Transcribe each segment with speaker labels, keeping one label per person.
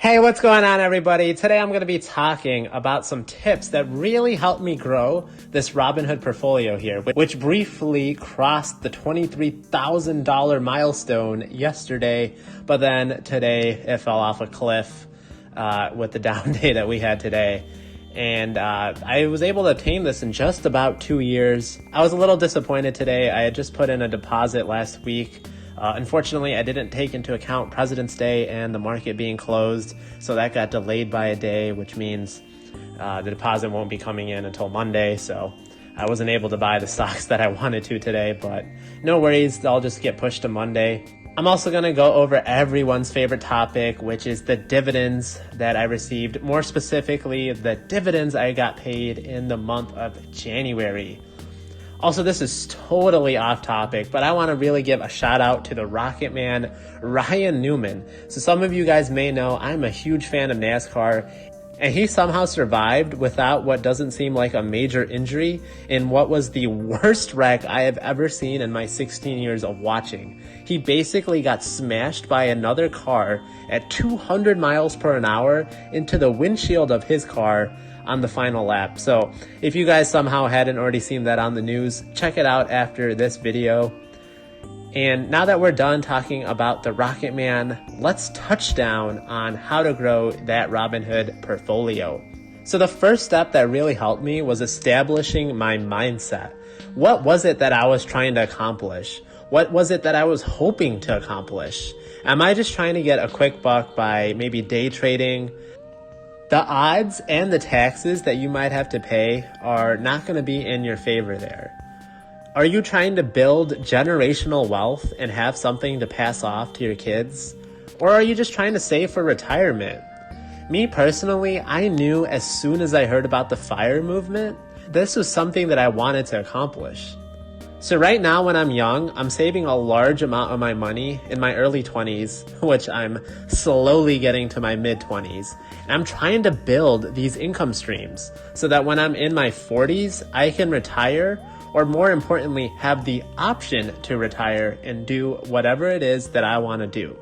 Speaker 1: Hey, what's going on, everybody? Today I'm going to be talking about some tips that really helped me grow this Robinhood portfolio here, which briefly crossed the $23,000 milestone yesterday, but then today it fell off a cliff with the down day that we had today. And I was able to obtain this in just about 2 years. I was a little disappointed today. I had just put in a deposit last week. Unfortunately, I didn't take into account President's Day and the market being closed, so that got delayed by a day, which means the deposit won't be coming in until Monday, so I wasn't able to buy the stocks that I wanted to today, but no worries, they'll just get pushed to Monday. I'm also going to go over everyone's favorite topic, which is the dividends that I received, more specifically, the dividends I got paid in the month of January. Also, this is totally off topic, but I want to really give a shout out to the Rocket Man, Ryan Newman. So some of you guys may know I'm a huge fan of NASCAR, and he somehow survived without what doesn't seem like a major injury in what was the worst wreck I have ever seen in my 16 years of watching. He basically got smashed by another car at 200 miles per hour into the windshield of his car on the final lap. So if you guys somehow hadn't already seen that on the news, check it out after this video. And now that we're done talking about the Rocket Man, let's touch down on how to grow that Robinhood portfolio. So the first step that really helped me was establishing my mindset. What was it that I was trying to accomplish? What was it that I was hoping to accomplish? Am I just trying to get a quick buck by maybe day trading? The odds and the taxes that you might have to pay are not going to be in your favor there. Are you trying to build generational wealth and have something to pass off to your kids? Or are you just trying to save for retirement? Me personally, I knew as soon as I heard about the FIRE movement, this was something that I wanted to accomplish. So right now when I'm young, I'm saving a large amount of my money in my early 20s, which I'm slowly getting to my mid 20s. And I'm trying to build these income streams so that when I'm in my 40s, I can retire, or more importantly, have the option to retire and do whatever it is that I want to do.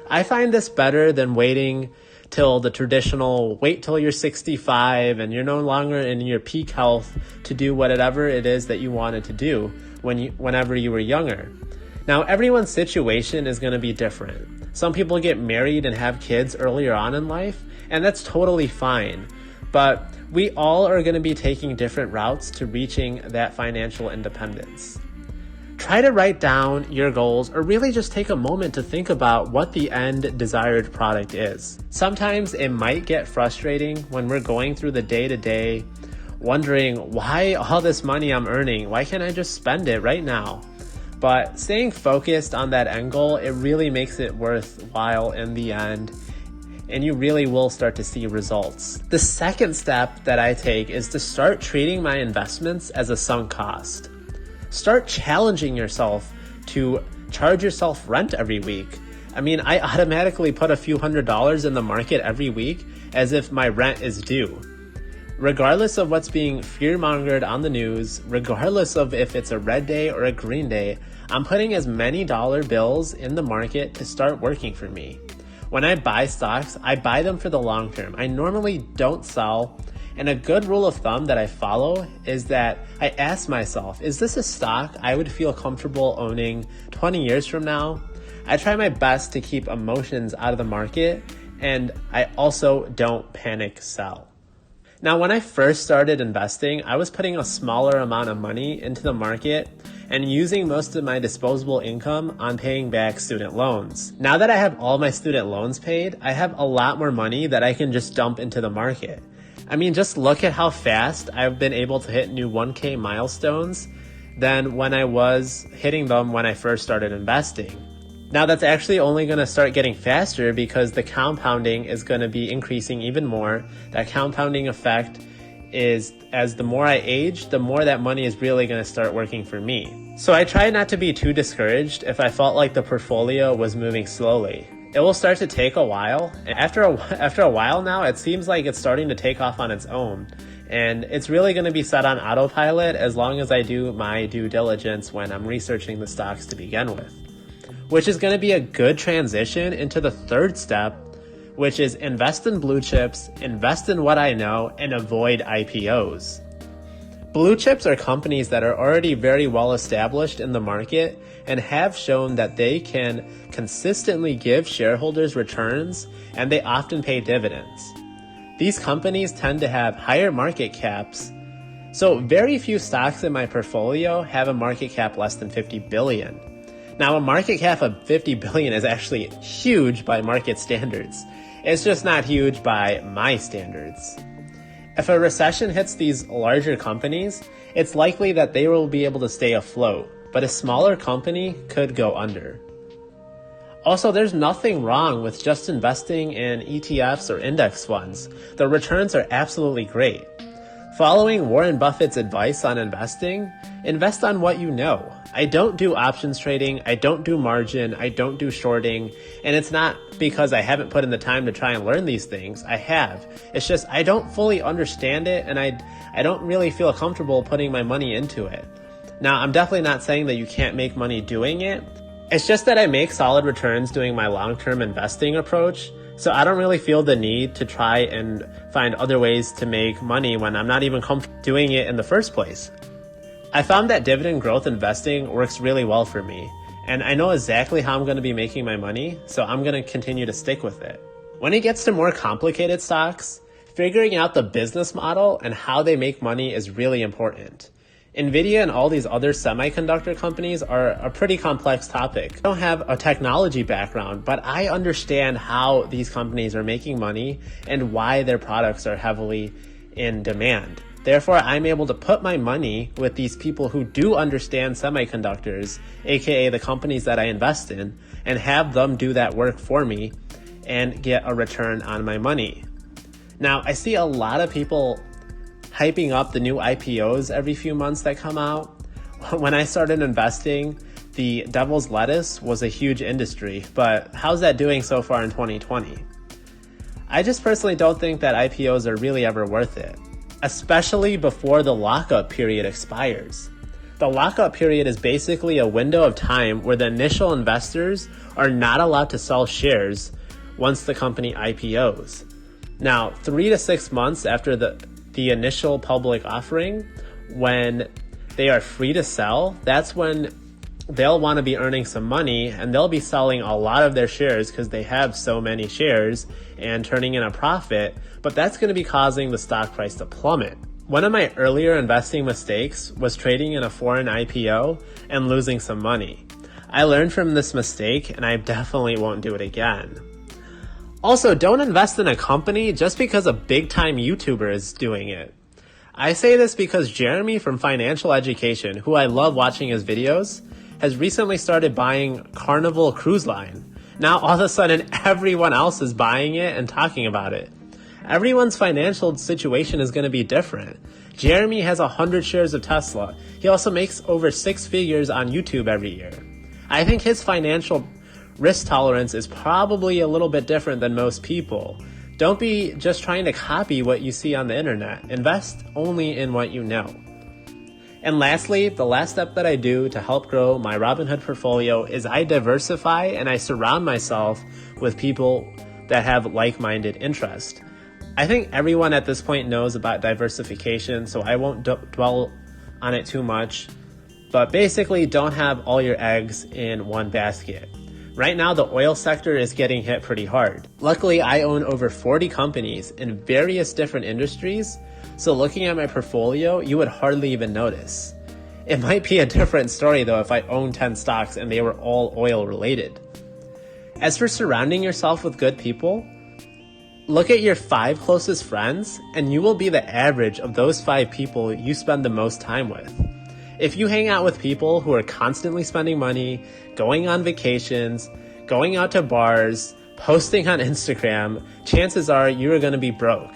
Speaker 1: I find this better than waiting till the traditional wait till you're 65 and you're no longer in your peak health to do whatever it is that you wanted to do whenever you were younger. Now, everyone's situation is going to be different. Some people get married and have kids earlier on in life, and that's totally fine. But we all are going to be taking different routes to reaching that financial independence. Try to write down your goals, or really just take a moment to think about what the end desired product is. Sometimes it might get frustrating when we're going through the day-to-day, wondering why all this money I'm earning, why can't I just spend it right now? But staying focused on that end goal, it really makes it worthwhile in the end, and you really will start to see results. The second step that I take is to start treating my investments as a sunk cost. Start challenging yourself to charge yourself rent every week. I mean, I automatically put a few $100s in the market every week as if my rent is due. Regardless of what's being fear-mongered on the news, regardless of if it's a red day or a green day, I'm putting as many dollar bills in the market to start working for me. When I buy stocks, I buy them for the long term. I normally don't sell. And a good rule of thumb that I follow is that I ask myself, is this a stock I would feel comfortable owning 20 years from now? I try my best to keep emotions out of the market, and I also don't panic sell. Now, when I first started investing, I was putting a smaller amount of money into the market and using most of my disposable income on paying back student loans. Now that I have all my student loans paid, I have a lot more money that I can just dump into the market. I mean, just look at how fast I've been able to hit new 1K milestones than when I was hitting them when I first started investing. Now that's actually only going to start getting faster because the compounding is going to be increasing even more. That compounding effect is, as the more I age, the more that money is really going to start working for me. So I try not to be too discouraged if I felt like the portfolio was moving slowly. It will start to take a while. After a while now, it seems like it's starting to take off on its own. And it's really going to be set on autopilot as long as I do my due diligence when I'm researching the stocks to begin with. Which is going to be a good transition into the third step, which is invest in blue chips, invest in what I know, and avoid IPOs. Blue chips are companies that are already very well established in the market and have shown that they can consistently give shareholders returns, and they often pay dividends. These companies tend to have higher market caps, so very few stocks in my portfolio have a market cap less than 50 billion. Now, a market cap of 50 billion is actually huge by market standards. It's just not huge by my standards. If a recession hits these larger companies, it's likely that they will be able to stay afloat, but a smaller company could go under. Also, there's nothing wrong with just investing in ETFs or index funds. The returns are absolutely great. Following Warren Buffett's advice on investing, invest on what you know. I don't do options trading, I don't do margin, I don't do shorting, and it's not because I haven't put in the time to try and learn these things. I have. It's just I don't fully understand it, and I don't really feel comfortable putting my money into it. Now, I'm definitely not saying that you can't make money doing it. It's just that I make solid returns doing my long-term investing approach, so I don't really feel the need to try and find other ways to make money when I'm not even comfortable doing it in the first place. I found that dividend growth investing works really well for me, and I know exactly how I'm going to be making my money, so I'm going to continue to stick with it. When it gets to more complicated stocks, figuring out the business model and how they make money is really important. NVIDIA and all these other semiconductor companies are a pretty complex topic. I don't have a technology background, but I understand how these companies are making money and why their products are heavily in demand. Therefore, I'm able to put my money with these people who do understand semiconductors, aka the companies that I invest in, and have them do that work for me and get a return on my money. Now, I see a lot of people hyping up the new IPOs every few months that come out. When I started investing, the devil's lettuce was a huge industry, but how's that doing so far in 2020? I just personally don't think that IPOs are really ever worth it, especially before the lockup period expires. The lockup period is basically a window of time where the initial investors are not allowed to sell shares once the company IPOs. Now, 3 to 6 months after the initial public offering, when they are free to sell, that's when they'll want to be earning some money, and they'll be selling a lot of their shares because they have so many shares and turning in a profit, but that's going to be causing the stock price to plummet. One of my earlier investing mistakes was trading in a foreign IPO and losing some money. I learned from this mistake, and I definitely won't do it again. Also, don't invest in a company just because a big-time YouTuber is doing it. I say this because Jeremy from Financial Education, who I love watching his videos, has recently started buying Carnival Cruise Line. Now, all of a sudden, everyone else is buying it and talking about it. Everyone's financial situation is going to be different. Jeremy has 100 shares of Tesla. He also makes over 6 figures on YouTube every year. I think his financial risk tolerance is probably a little bit different than most people. Don't be just trying to copy what you see on the internet. Invest only in what you know. And lastly, the last step that I do to help grow my Robinhood portfolio is I diversify and I surround myself with people that have like-minded interests. I think everyone at this point knows about diversification, so I won't dwell on it too much. But basically, don't have all your eggs in one basket. Right now, the oil sector is getting hit pretty hard. Luckily, I own over 40 companies in various different industries, so looking at my portfolio, you would hardly even notice. It might be a different story though if I owned 10 stocks and they were all oil related. As for surrounding yourself with good people, look at your 5 closest friends and you will be the average of those 5 people you spend the most time with. If you hang out with people who are constantly spending money, going on vacations, going out to bars, posting on Instagram, chances are you're going to be broke.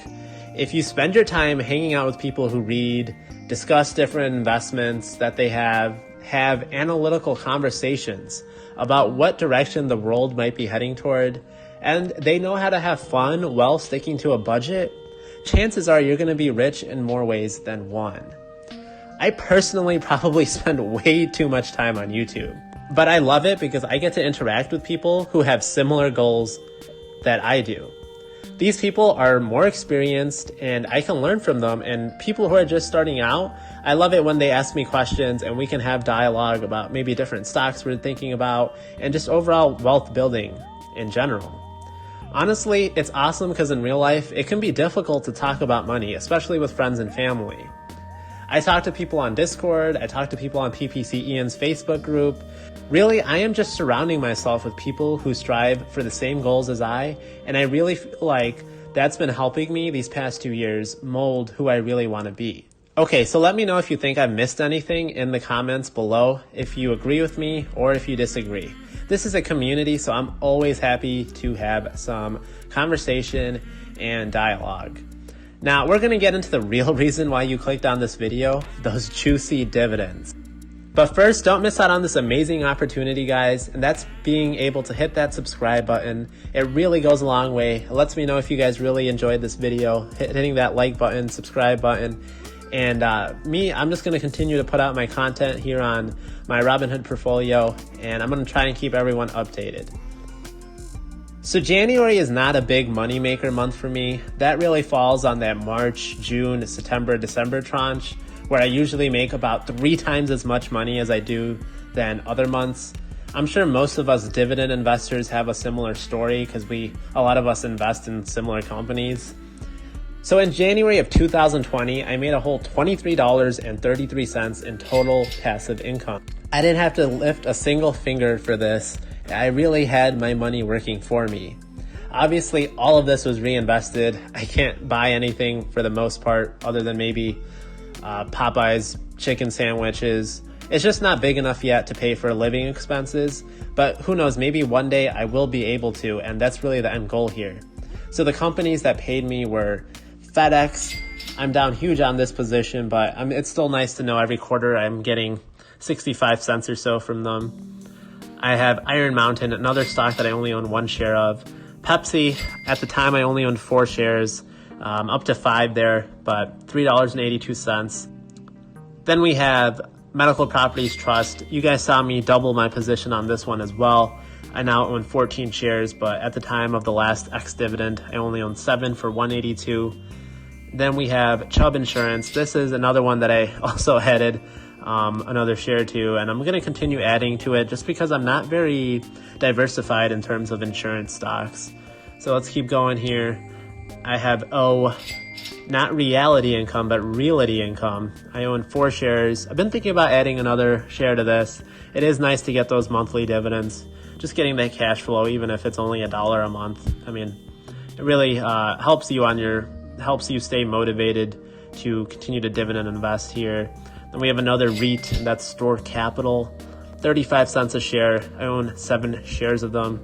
Speaker 1: If you spend your time hanging out with people who read, discuss different investments that they have analytical conversations about what direction the world might be heading toward, and they know how to have fun while sticking to a budget, chances are you're going to be rich in more ways than one. I personally probably spend way too much time on YouTube, but I love it because I get to interact with people who have similar goals that I do. These people are more experienced and I can learn from them. And people who are just starting out, I love it when they ask me questions and we can have dialogue about maybe different stocks we're thinking about and just overall wealth building in general. Honestly, it's awesome because in real life, it can be difficult to talk about money, especially with friends and family. I talk to people on Discord, I talk to people on PPC Ian's Facebook group. Really, I am just surrounding myself with people who strive for the same goals as I, and I really feel like that's been helping me these past 2 years mold who I really want to be. Okay, so let me know if you think I've missed anything in the comments below, if you agree with me or if you disagree. This is a community, so I'm always happy to have some conversation and dialogue. Now, we're going to get into the real reason why you clicked on this video, those juicy dividends. But first, don't miss out on this amazing opportunity, guys, and that's being able to hit that subscribe button. It really goes a long way. It lets me know if you guys really enjoyed this video, hitting that like button, subscribe button. And I'm just going to continue to put out my content here on my Robinhood portfolio, and I'm going to try and keep everyone updated. So January is not a big moneymaker month for me. That really falls on that March, June, September, December tranche, where I usually make about 3 times as much money as I do than other months. I'm sure most of us dividend investors have a similar story because a lot of us invest in similar companies. So in January of 2020, I made a whole $23.33 in total passive income. I didn't have to lift a single finger for this. I really had my money working for me. Obviously, all of this was reinvested. I can't buy anything for the most part other than maybe Popeye's chicken sandwiches. It's just not big enough yet to pay for living expenses, but who knows, maybe one day I will be able to, and that's really the end goal here. So the companies that paid me were FedEx. I'm down huge on this position, but it's still nice to know every quarter I'm getting 65 cents or so from them. I have Iron Mountain, another stock that I only own 1 share of. Pepsi, at the time I only owned 4 shares, up to 5 there, but $3.82. Then we have Medical Properties Trust. You guys saw me double my position on this one as well. I now own 14 shares, but at the time of the last ex-dividend, I only owned 7 for $182. Then we have Chubb Insurance. This is another one that I also added another share to, and I'm going to continue adding to it just because I'm not very diversified in terms of insurance stocks. So let's keep going here. I have not reality income, but realty income. I own 4 shares. I've been thinking about adding another share to this. It is nice to get those monthly dividends. Just getting that cash flow, even if it's only $1 a month. I mean, it really helps you stay motivated to continue to dividend invest here. Then we have another REIT, that's Store Capital, 35 cents a share. I own 7 shares of them.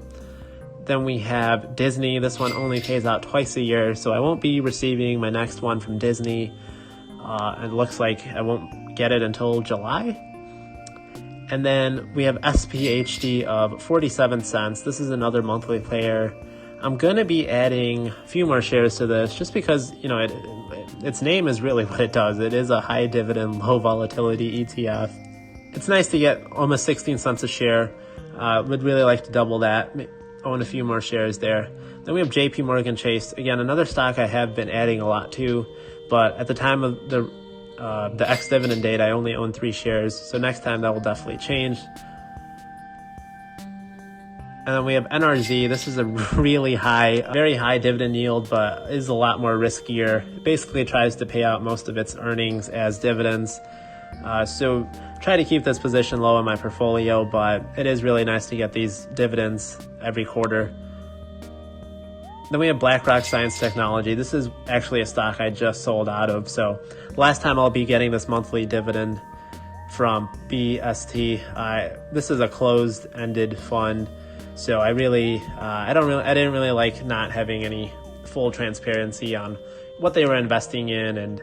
Speaker 1: Then we have Disney. This one only pays out twice a year, so I won't be receiving my next one from Disney. It looks like I won't get it until July. And then we have SPHD of 47 cents. This is another monthly player. I'm going to be adding a few more shares to this just because, its name is really what it does. It is a high dividend, low volatility ETF. It's nice to get almost 16 cents a share. Would really like to double that, own a few more shares there. Then we have JP Morgan Chase. Again, another stock I have been adding a lot to, but at the time of the ex-dividend date, I only own 3 shares. So next time that will definitely change. And then we have NRZ. This is a really very high dividend yield, but is a lot more riskier. It basically tries to pay out most of its earnings as dividends. So try to keep this position low in my portfolio, but it is really nice to get these dividends every quarter. Then we have BlackRock Science Technology. This is actually a stock I just sold out of. So last time I'll be getting this monthly dividend from BST. This is a closed-ended fund. So I didn't really like not having any full transparency on what they were investing in, and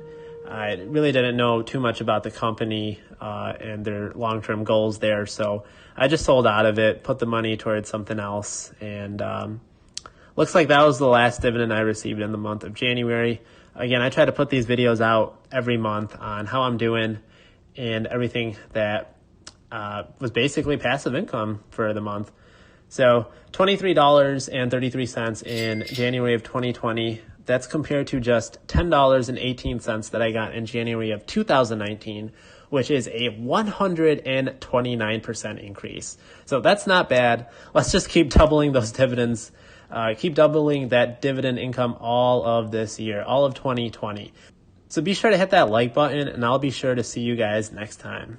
Speaker 1: I really didn't know too much about the company and their long-term goals there. So I just sold out of it, put the money towards something else, and looks like that was the last dividend I received in the month of January. Again, I try to put these videos out every month on how I'm doing and everything that was basically passive income for the month. So $23.33 in January of 2020. That's compared to just $10.18 that I got in January of 2019, which is a 129% increase. So that's not bad. Let's just keep doubling those dividends. Keep doubling that dividend income all of this year, all of 2020. So be sure to hit that like button, and I'll be sure to see you guys next time.